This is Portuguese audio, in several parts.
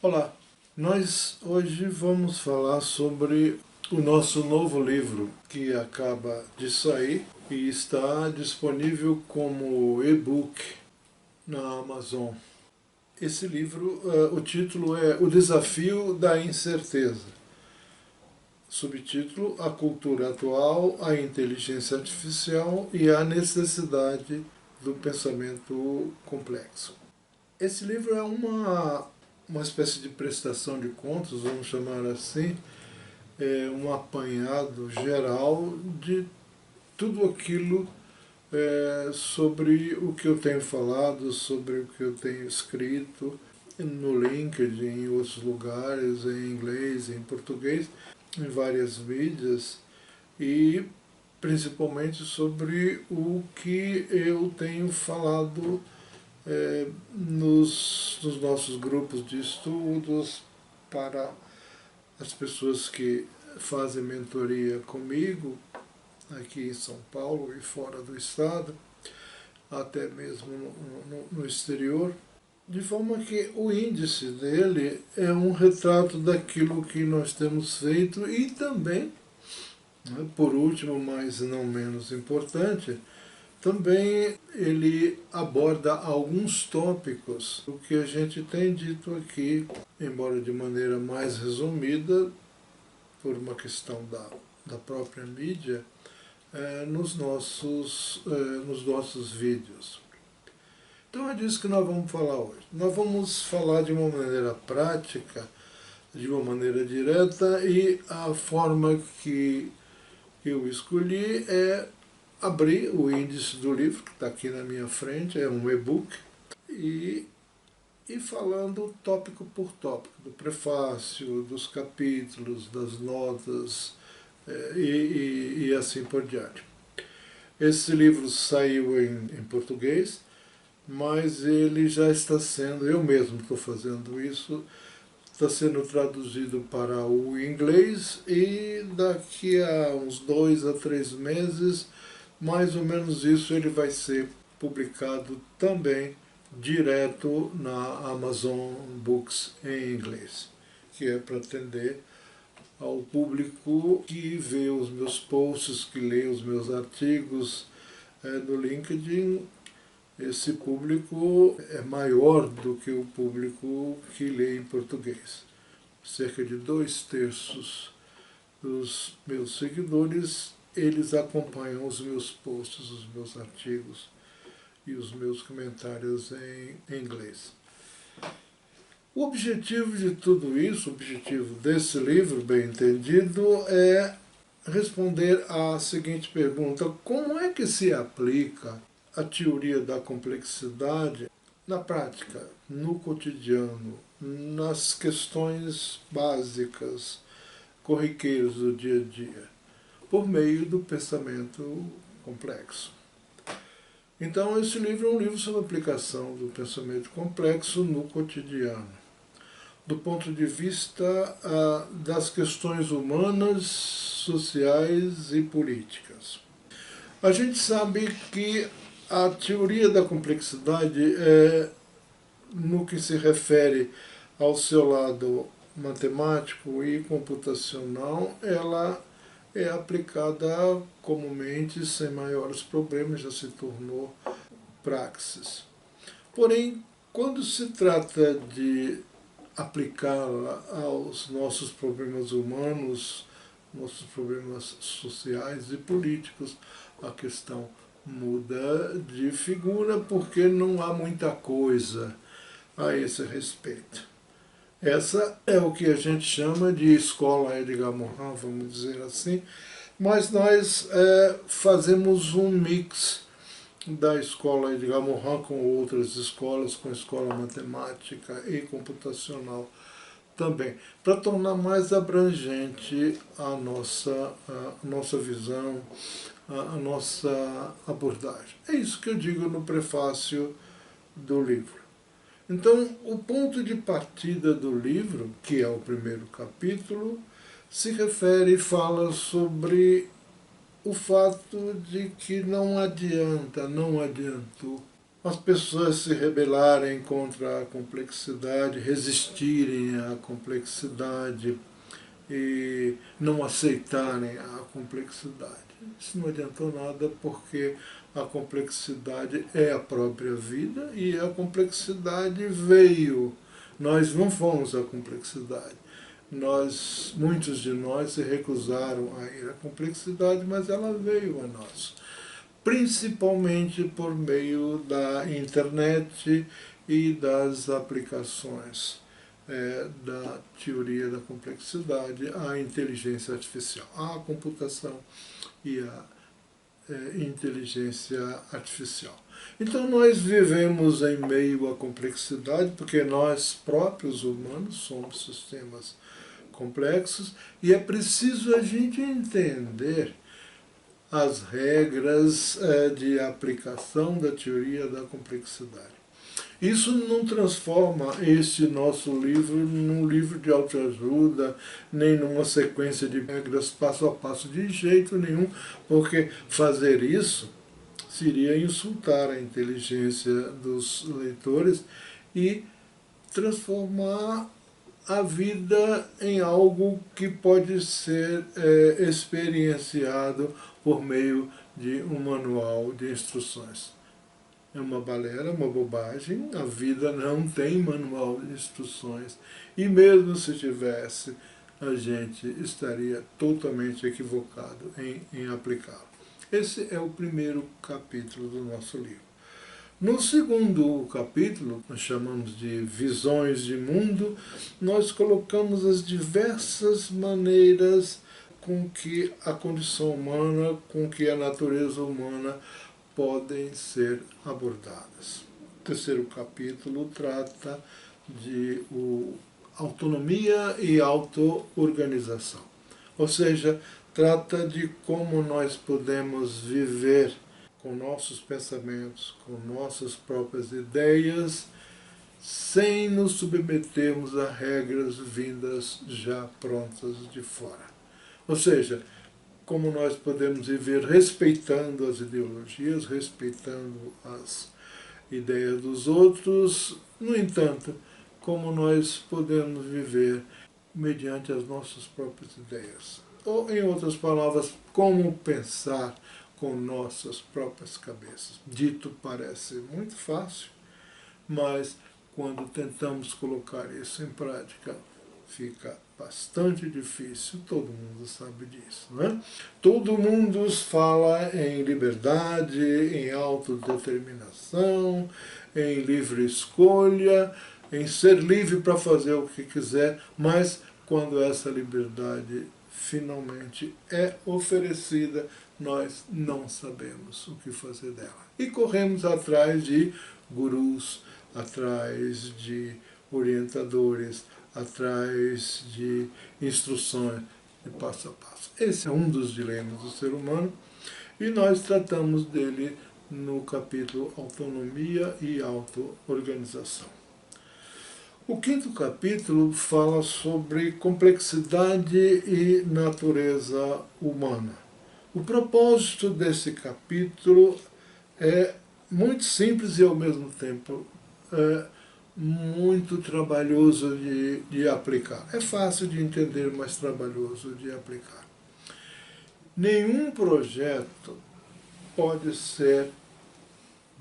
Olá, nós hoje vamos falar sobre o nosso novo livro que acaba de sair e está disponível como e-book na Amazon. Esse livro, o título é O Desafio da Incerteza. Subtítulo: A Cultura Atual, a Inteligência Artificial e a Necessidade do Pensamento Complexo. Esse livro é uma espécie de prestação de contas, vamos chamar assim, um apanhado geral de tudo aquilo sobre o que eu tenho falado, sobre o que eu tenho escrito no LinkedIn, em outros lugares, em inglês, em português, em várias mídias, e principalmente sobre o que eu tenho falado nos nossos grupos de estudos, para as pessoas que fazem mentoria comigo, aqui em São Paulo e fora do estado, até mesmo no exterior, de forma que o índice dele é um retrato daquilo que nós temos feito e também, né, por último, mas não menos importante, também ele aborda alguns tópicos, o que a gente tem dito aqui, embora de maneira mais resumida, por uma questão da própria mídia, nos nossos vídeos. Então é disso que nós vamos falar hoje. Nós vamos falar de uma maneira prática, de uma maneira direta, e a forma que eu escolhi é abrir o índice do livro, que está aqui na minha frente, é um e-book, e falando tópico por tópico, do prefácio, dos capítulos, das notas, e assim por diante. Esse livro saiu em português, mas ele já está sendo, eu mesmo estou fazendo isso, está sendo traduzido para o inglês, e daqui a uns 2 a 3 meses, mais ou menos isso, ele vai ser publicado também direto na Amazon Books em inglês, que é para atender ao público que vê os meus posts, que lê os meus artigos no LinkedIn. Esse público é maior do que o público que lê em português. Cerca de 2/3 dos meus seguidores, eles acompanham os meus posts, os meus artigos e os meus comentários em inglês. O objetivo de tudo isso, o objetivo desse livro, bem entendido, é responder à seguinte pergunta: como é que se aplica a teoria da complexidade na prática, no cotidiano, nas questões básicas, corriqueiras do dia a dia, por meio do pensamento complexo? Então, esse livro é um livro sobre a aplicação do pensamento complexo no cotidiano, do ponto de vista das questões humanas, sociais e políticas. A gente sabe que a teoria da complexidade, no que se refere ao seu lado matemático e computacional, ela é aplicada comumente sem maiores problemas, já se tornou praxis. Porém, quando se trata de aplicá-la aos nossos problemas humanos, nossos problemas sociais e políticos, a questão muda de figura, porque não há muita coisa a esse respeito. Essa é o que a gente chama de escola Edgar Morin, vamos dizer assim, mas nós fazemos um mix da escola Edgar Morin com outras escolas, com a escola matemática e computacional também, para tornar mais abrangente a nossa visão, a nossa abordagem. É isso que eu digo no prefácio do livro. Então, o ponto de partida do livro, que é o primeiro capítulo, se refere e fala sobre o fato de que não adiantou as pessoas se rebelarem contra a complexidade, resistirem à complexidade e não aceitarem a complexidade. Isso não adiantou nada, porque a complexidade é a própria vida e a complexidade veio. Nós não fomos a complexidade. Muitos de nós se recusaram a ir à complexidade, mas ela veio a nós, principalmente por meio da internet e das aplicações da teoria da complexidade, a inteligência artificial, a computação e a inteligência artificial. Então nós vivemos em meio à complexidade, porque nós próprios humanos somos sistemas complexos, e é preciso a gente entender as regras de aplicação da teoria da complexidade. Isso não transforma este nosso livro num livro de autoajuda, nem numa sequência de regras passo a passo, de jeito nenhum, porque fazer isso seria insultar a inteligência dos leitores e transformar a vida em algo que pode ser experienciado por meio de um manual de instruções. É uma balela, uma bobagem, a vida não tem manual de instruções, e mesmo se tivesse, a gente estaria totalmente equivocado em aplicá-lo. Esse é o primeiro capítulo do nosso livro. No segundo capítulo, nós chamamos de Visões de Mundo, nós colocamos as diversas maneiras com que a condição humana, com que a natureza humana podem ser abordadas. O terceiro capítulo trata de autonomia e auto-organização, ou seja, trata de como nós podemos viver com nossos pensamentos, com nossas próprias ideias, sem nos submetermos a regras vindas já prontas de fora. Ou seja, como nós podemos viver respeitando as ideologias, respeitando as ideias dos outros, no entanto, como nós podemos viver mediante as nossas próprias ideias. Ou, em outras palavras, como pensar com nossas próprias cabeças. Dito parece muito fácil, mas quando tentamos colocar isso em prática, fica bastante difícil, todo mundo sabe disso, né? Todo mundo fala em liberdade, em autodeterminação, em livre escolha, em ser livre para fazer o que quiser, mas quando essa liberdade finalmente é oferecida, nós não sabemos o que fazer dela. E corremos atrás de gurus, atrás de orientadores, atrás de instruções de passo a passo. Esse é um dos dilemas do ser humano, e nós tratamos dele no capítulo Autonomia e Auto-Organização. O quinto capítulo fala sobre complexidade e natureza humana. O propósito desse capítulo é muito simples e, ao mesmo tempo, muito trabalhoso de aplicar. É fácil de entender, mas trabalhoso de aplicar. Nenhum projeto pode ser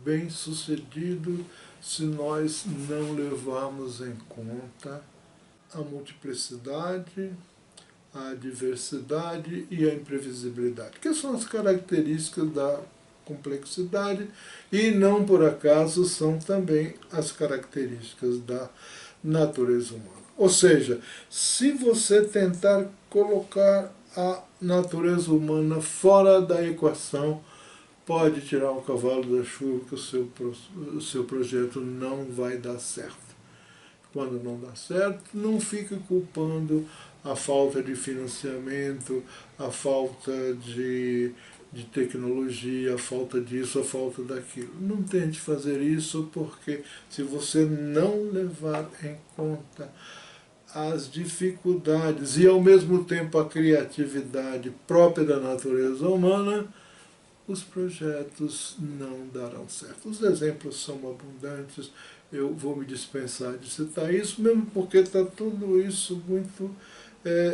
bem sucedido se nós não levarmos em conta a multiplicidade, a diversidade e a imprevisibilidade, que são as características da complexidade, e não por acaso são também as características da natureza humana. Ou seja, se você tentar colocar a natureza humana fora da equação, pode tirar o cavalo da chuva, que o seu projeto não vai dar certo. Quando não dá certo, não fique culpando a falta de financiamento, a falta de tecnologia, a falta disso, a falta daquilo. Não tente fazer isso, porque se você não levar em conta as dificuldades e, ao mesmo tempo, a criatividade própria da natureza humana, os projetos não darão certo. Os exemplos são abundantes, eu vou me dispensar de citar isso, mesmo porque está tudo isso muito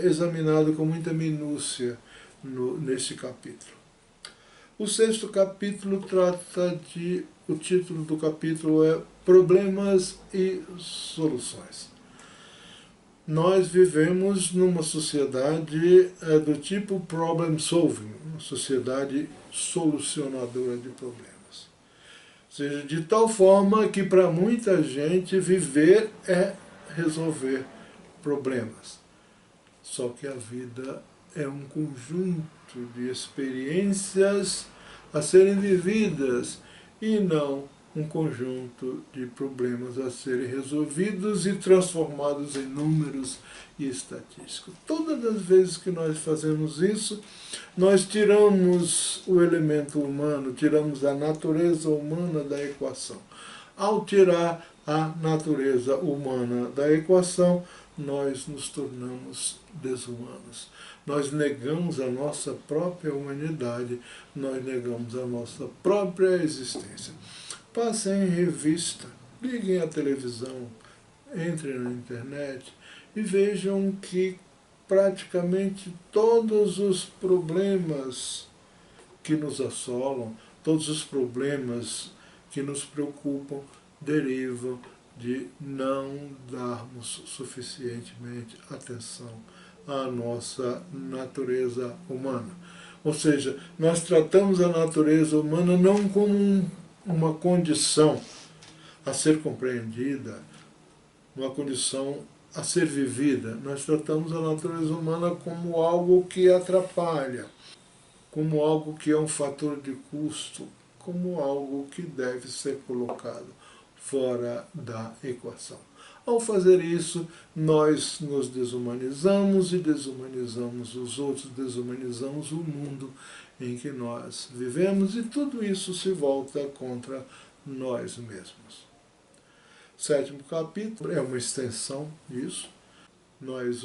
examinado com muita minúcia neste capítulo. O 6º capítulo trata de, o título do capítulo é Problemas e Soluções. Nós vivemos numa sociedade do tipo problem solving, uma sociedade solucionadora de problemas. Ou seja, de tal forma que para muita gente viver é resolver problemas. Só que a vida é um conjunto de experiências a serem vividas e não um conjunto de problemas a serem resolvidos e transformados em números e estatísticas. Todas as vezes que nós fazemos isso, nós tiramos o elemento humano, tiramos a natureza humana da equação. Ao tirar a natureza humana da equação, nós nos tornamos desumanos. Nós negamos a nossa própria humanidade, nós negamos a nossa própria existência. Passem em revista, liguem a televisão, entrem na internet e vejam que praticamente todos os problemas que nos assolam, todos os problemas que nos preocupam, derivam de não darmos suficientemente atenção à nossa natureza humana. Ou seja, nós tratamos a natureza humana não como uma condição a ser compreendida, uma condição a ser vivida. Nós tratamos a natureza humana como algo que atrapalha, como algo que é um fator de custo, como algo que deve ser colocado fora da equação. Ao fazer isso, nós nos desumanizamos e desumanizamos os outros, desumanizamos o mundo em que nós vivemos e tudo isso se volta contra nós mesmos. O 7º capítulo é uma extensão disso. Nós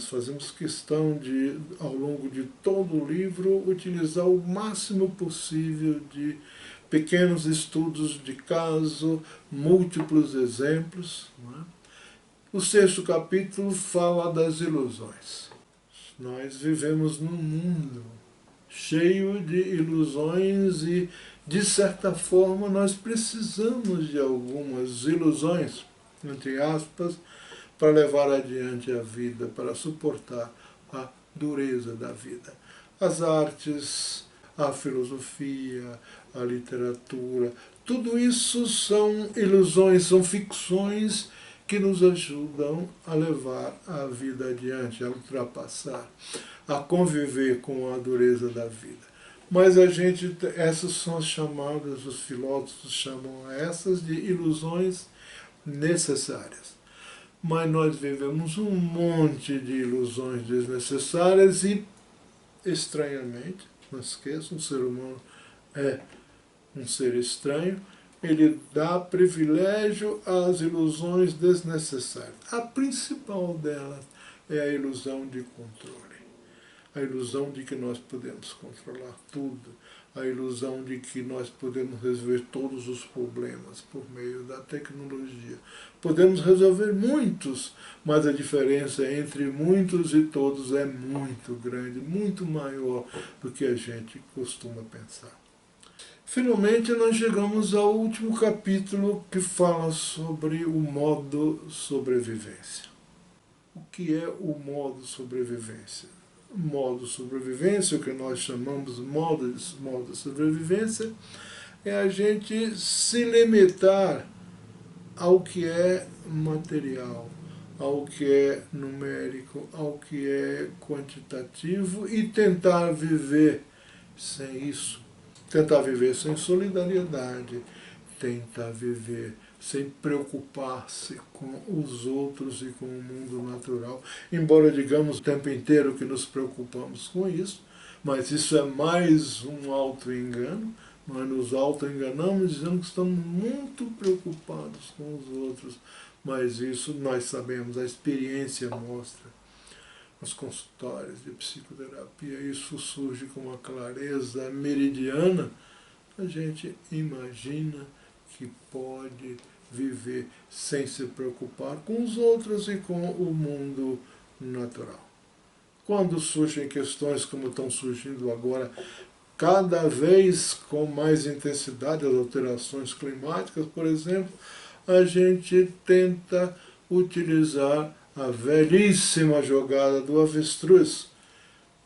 fazemos questão de, ao longo de todo o livro, utilizar o máximo possível de pequenos estudos de caso, múltiplos exemplos. Não é? O 6º capítulo fala das ilusões. Nós vivemos num mundo cheio de ilusões e, de certa forma, nós precisamos de algumas ilusões, entre aspas, para levar adiante a vida, para suportar a dureza da vida. As artes, a filosofia, a literatura, tudo isso são ilusões, são ficções que nos ajudam a levar a vida adiante, a ultrapassar, a conviver com a dureza da vida. Mas essas são as chamadas, os filósofos chamam essas de ilusões necessárias. Mas nós vivemos um monte de ilusões desnecessárias e, estranhamente, não esqueçam, o ser humano é um ser estranho, ele dá privilégio às ilusões desnecessárias. A principal delas é a ilusão de controle. A ilusão de que nós podemos controlar tudo, a ilusão de que nós podemos resolver todos os problemas por meio da tecnologia. Podemos resolver muitos, mas a diferença entre muitos e todos é muito grande, muito maior do que a gente costuma pensar. Finalmente, nós chegamos ao último capítulo que fala sobre o modo sobrevivência. O que é o modo sobrevivência? Modo sobrevivência, o que nós chamamos modo de sobrevivência, é a gente se limitar ao que é material, ao que é numérico, ao que é quantitativo e tentar viver sem isso. Tentar viver sem solidariedade, tentar viver sem preocupar-se com os outros e com o mundo natural, embora digamos o tempo inteiro que nos preocupamos com isso, mas isso é mais um auto-engano. Nós nos auto-enganamos dizendo que estamos muito preocupados com os outros, mas isso nós sabemos, a experiência mostra nos consultórios de psicoterapia, isso surge com uma clareza meridiana, a gente imagina que pode viver sem se preocupar com os outros e com o mundo natural. Quando surgem questões como estão surgindo agora, cada vez com mais intensidade, as alterações climáticas, por exemplo, a gente tenta utilizar a velhíssima jogada do avestruz.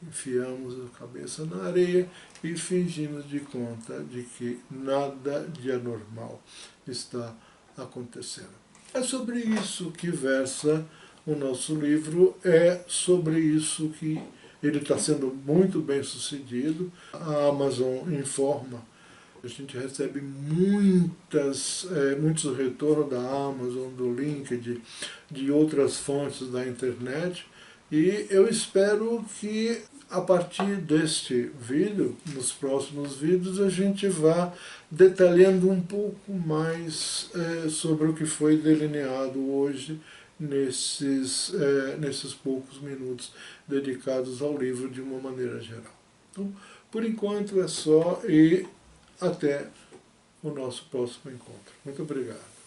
Enfiamos a cabeça na areia e fingimos de conta de que nada de anormal está acontecendo. É sobre isso que versa o nosso livro, é sobre isso que ele está sendo muito bem sucedido. A Amazon informa, a gente recebe muitos retornos da Amazon, do LinkedIn, de outras fontes da internet, e eu espero que a partir deste vídeo, nos próximos vídeos, a gente vá detalhando um pouco mais sobre o que foi delineado hoje nesses poucos minutos dedicados ao livro de uma maneira geral. Então, por enquanto é só e até o nosso próximo encontro. Muito obrigado.